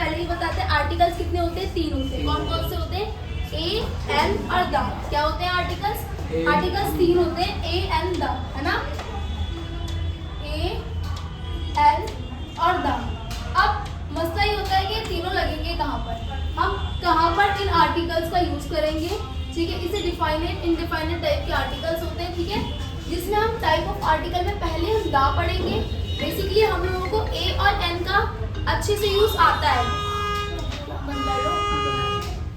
पहले ही बताते हैं आर्टिकल्स कितने होते हैं, 3 होते हैं। कौन कौन से होते हैं? ए, एन और द। क्या होते हैं आर्टिकल्स? आर्टिकल्स 3 होते हैं, ए, एन, द, है ना? ए, एन और द। अब मसला ये होता है कि तीनों लगेंगे कहाँ पर, हम कहाँ पर इन आर्टिकल्स का यूज करेंगे, ठीक है। इसे डिफाइनेट इनडिफाइनेट टाइप के आर्टिकल्स होते हैं, ठीक है, जिसमें हम टाइप ऑफ आर्टिकल में पहले हम दा पढ़ेंगे। बेसिकली हम लोगों को ए और एन का अच्छे से यूज आता है।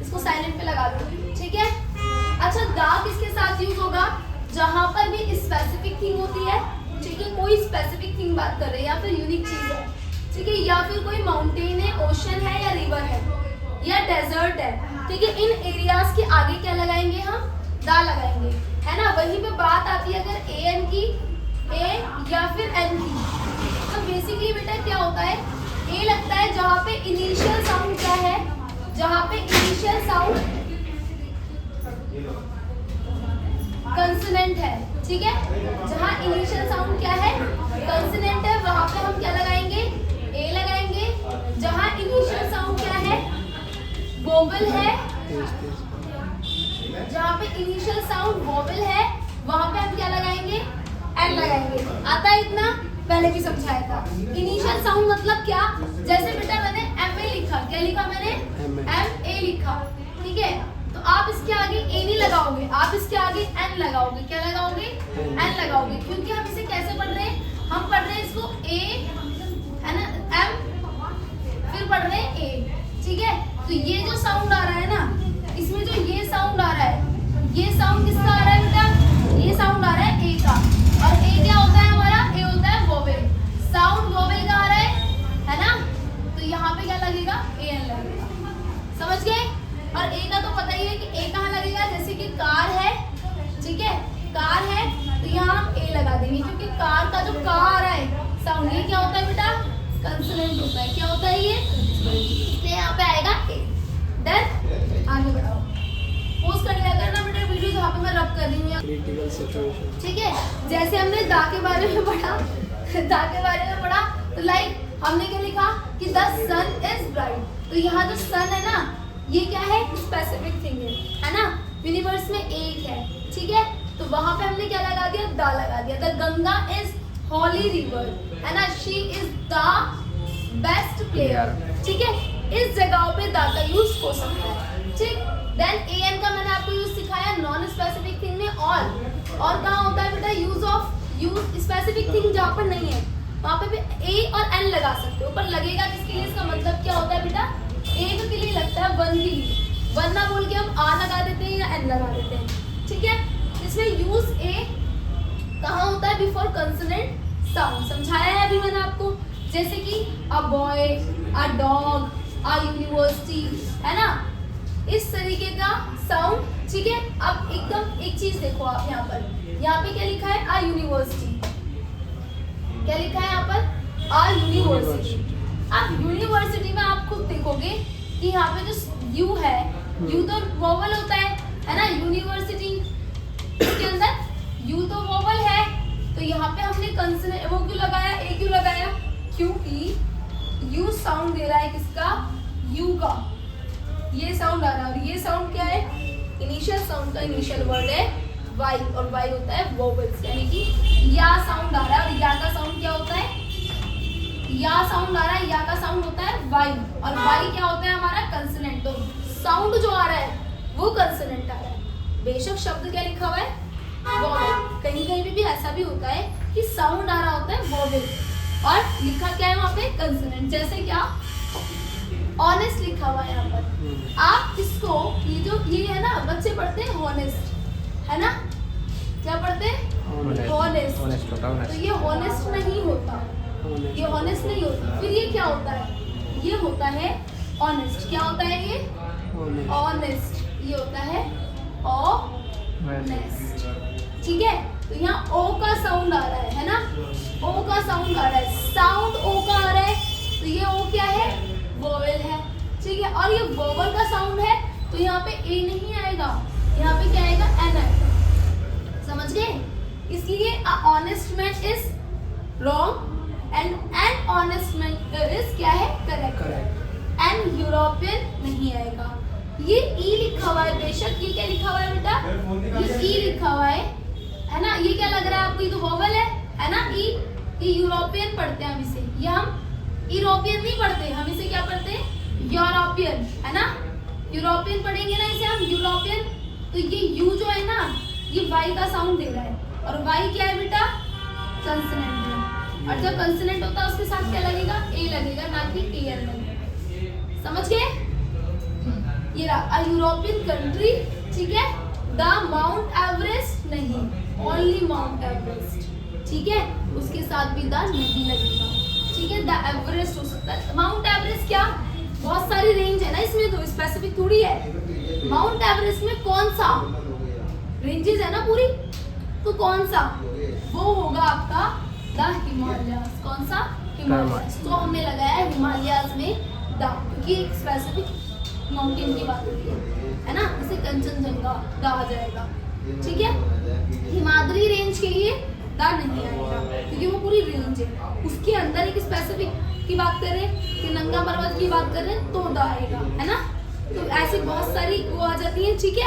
इसको साइलेंट पे लगा दो, ठीक है। अच्छा, दा किसके साथ यूज होगा? जहां पर भी स्पेसिफिक थिंग होती है, ठीक है, कोई स्पेसिफिक थिंग बात कर रहे हैं या फिर यूनिक चीज है, ठीक है, या फिर कोई माउंटेन है, ओशन है या रिवर है या डेजर्ट है, ठीक है। इन एरियाज के आगे क्या लगाएंगे हम? दा लगाएंगे, है ना। वहीं पे बात आती है अगर ए एन की, ए या फिर एन की, तो बेसिकली बेटा क्या होता है, ए लगता है जहां पे इनिशियल साउंड क्या है, जहां पे इनिशियल साउंड कंसोनेंट है, ठीक है। जहां इनिशियल साउंड क्या है, कंसोनेंट है, वहां पे हम क्या लगाएंगे? ए लगाएंगे। जहां इनिशियल साउंड क्या है, वोवेल है, जहां पे इनिशियल साउंड वोवेल है, वहां पे हम क्या लगाएंगे? एन लगाएंगे। आता है इतना? पहले भी समझाया था। इनिशियल साउंड मतलब क्या? जैसे बेटा मैंने एम ए लिखा, क्या लिखा मैंने? एम ए लिखा, ठीक है। तो आप इसके आगे ए नहीं लगाओगे, आप इसके आगे एन लगाओगे। क्या लगाओगे? एन लगाओगे, क्योंकि हम इसे कैसे पढ़ रहे हैं? हम पढ़ रहे हैं इसको ए, है ना, एम, फिर पढ़ रहे हैं ए, ठीक है। तो ये जो साउंड आ रहा है ना, इसमें जो ये साउंड आ रहा है, ये साउंड किसका आ रहा है बेटा? ये साउंड आ रहा है ए का। और ए क्या होता है हमारा? ए होता है वोवेल। साउंड वोवेल का आ रहा है ना, तो यहाँ पे क्या लगेगा? ए एन लगेगा। समझ गए? और ए का तो पता ही है कि ए कहाँ लगेगा। जैसे कि कार है, ठीक है, कार है, तो यहाँ हम ए लगा देंगे, क्योंकि कार का जो का आ रहा है साउंड, ये क्या होता है बेटा? कंसोनेंट होता है। क्या होता है ये? इसलिए यहाँ पे आएगा ए। डन? आगे बढ़ाओ। पोस्ट कर लिया करना बेटा वीडियो जहाँ पे मैं रब कर रही हूँ, क्रिटिकल सिचुएशन, ठीक है। जैसे हमने दा के बारे में पढ़ा, दा के बारे में पढ़ा, तो लाइक हमने क्या लिखा कि द सन इज ब्राइट। तो यहाँ जो सन है ना, ये क्या है? स्पेसिफिक थिंग है ना। यूनिवर्स में एक है, ठीक है, तो वहां पे हमने क्या लगा दिया? दा लगा दिया। The Ganga is holy river, है ना। She is the best player, ठीक है। इस जगह पे दा का यूज हो सकता है, ठीक। देन ए एन का मैंने आपको यूज सिखाया नॉन स्पेसिफिक थिंग में। और कहाँ होता है बेटा? यूज स्पेसिफिक थिंग जहाँ पर नहीं है वहाँ पे भी ए और एन लगा सकते हो। पर लगेगा किसके लिए? इसका मतलब क्या होता है बेटा? एक के लिए लगता है, वन के लिए। वन ना बोल के हम आ लगा देते हैं या एन लगा देते हैं, ठीक है। इसमें यूज ए कहाँ होता है? Before consonant sound. समझाया है अभी मैंने आपको। जैसे कि a boy, a dog, a university, है ना, इस तरीके का साउंड, ठीक है। अब एकदम एक चीज देखो आप यहाँ पे क्या लिखा है? A university. क्या लिखा है यहाँ पर? A university. अब यूनिवर्सिटी में आप खुद देखोगे कि यहाँ पे जो यू है, यू तो वोवल होता है ना। यूनिवर्सिटी के अंदर यू तो वोवल है, तो यहाँ पे हमने कंसोनेंट वो क्यों लगाया? ए क्यों लगाया? क्योंकि यू साउंड दे रहा है किसका? यू का। ये साउंड आ रहा है और ये साउंड क्या है? इनिशियल साउंड का इनिशियल वर्ड है वाई, और वाई होता है वोवेल्स, यानी कि या साउंड आ रहा है। और या का साउंड क्या होता है? या साउंड आ रहा है, या का साउंड होता है वाई, और वाई क्या होता है हमारा? कंसोनेंट। तो साउंड जो आ रहा है वो कंसोनेंट आ रहा है। बेशक शब्द क्या लिखा हुआ है? वोवेल। कहीं कहीं पे भी ऐसा भी होता है कि साउंड आ रहा होता है वोवेल और लिखा क्या है वहाँ पे? कंसोनेंट। जैसे क्या? ऑनेस्ट लिखा हुआ है यहाँ पर। आप इसको ये है ना, बच्चे पढ़ते हैं हॉनेस्ट, है ना। क्या पढ़ते हैं? हॉनेस्ट। तो ये हॉनेस्ट नहीं होता, ये हॉनेस्ट नहीं होता। फिर ये क्या होता है? ये होता है ऑनेस्ट। क्या होता है ये? ऑनेस्ट। ये होता है ऑनेस्ट, ठीक है। तो यहाँ ओ का साउंड आ रहा है ना, ओ का साउंड आ रहा है, साउंड ओ का आ रहा है, तो ये ओ क्या है? वोवेल है, ठीक है। और ये वोवेल का साउंड है, तो यहाँ पे ए नहीं आएगा, यहाँ पे क्या आएगा? एन आएगा। समझ गए? इसलिए honest man is wrong and an honest man is क्या है? करेक्ट। एन यूरोपियन नहीं आएगा। ये ई लिखा हुआ है, बेशक ये क्या लिखा हुआ है बेटा, ये ई लिखा हुआ है ना। ये क्या लग रहा है आपको, ये तो वोवल है ना। ई, ये यूरोपियन पढ़ते हैं हम इसे, ये हम यूरोपियन नहीं पढ़ते, हम इसे क्या पढ़ते हैं, यूरोपियन, है ना। यूरोपियन पढ़ेंगे ना इसे हम, यूरोपियन। तो ये यू जो है ना, ये वाई का साउंड दे रहा है, और वाई क्या है बेटा, कंसोनेंट है। और जब कंसोनेंट होता है उसके साथ क्या लगेगा, ए लगेगा, ना कि एयर लगेगा। समझ गए। ये रहा यूरोपियन कंट्री, ठीक है। द माउंट एवरेस्ट नहीं, ओनली माउंट एवरेस्ट, ठीक है। उसके साथ भी द नहीं लगेगा, ठीक है। द एवरेस्ट हो सकता है, माउंट एवरेस्ट क्या, बहुत सारी रेंज है ना इसमें, तो स्पेसिफिक थोड़ी है। माउंट एवरेस्ट में कौन सा रेंजेस है ना पूरी, तो कौन सा, वो होगा आपका द हिमालयास। कौन सा, हिमालयास। तो हमने लगाया है हिमालयास में द, क्योंकि एक स्पेसिफिक माउंटेन की बात होती है ना, जैसे कंचनजंगा द आ जाएगा, ठीक है। हिमाद्री रेंज के लिए द नहीं आएगा, क्योंकि वो पूरी रेंज है। उसके अंदर एक स्पेसिफिक की बात कर रहे हैं, कि नंगा पर्वत की बात कर रहे हैं, तो द आएगा, है ना। तो ऐसी बहुत सारी वो आ जाती है, ठीक है।